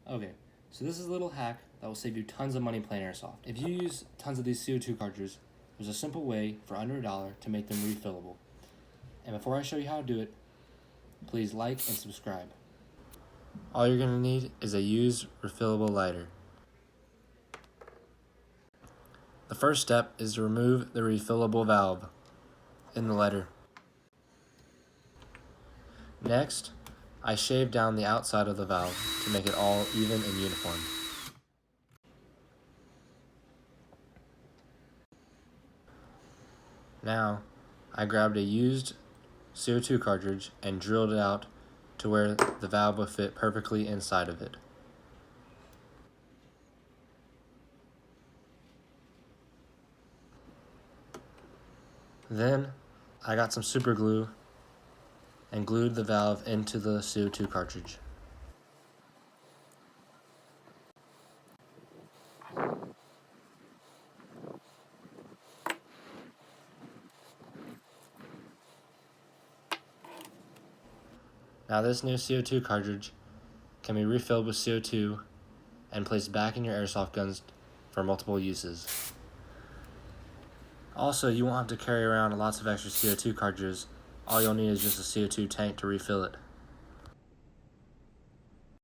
Okay, so this is a little hack that will save you tons of money playing Airsoft. If you use tons of these CO2 cartridges, there's a simple way for under $1 to make them refillable. And before I show you how to do it, please like and subscribe. All you're going to need is a used refillable lighter. The first step is to remove the refillable valve in the lighter. Next, I shave down the outside of the valve to make it all even and uniform. Now, I grabbed a used CO2 cartridge and drilled it out to where the valve would fit perfectly inside of it. Then, I got some super glue and glued the valve into the CO2 cartridge. Now this new CO2 cartridge can be refilled with CO2 and placed back in your airsoft guns for multiple uses. Also, you won't have to carry around lots of extra CO2 cartridges. All you'll need is just a CO2 tank to refill it.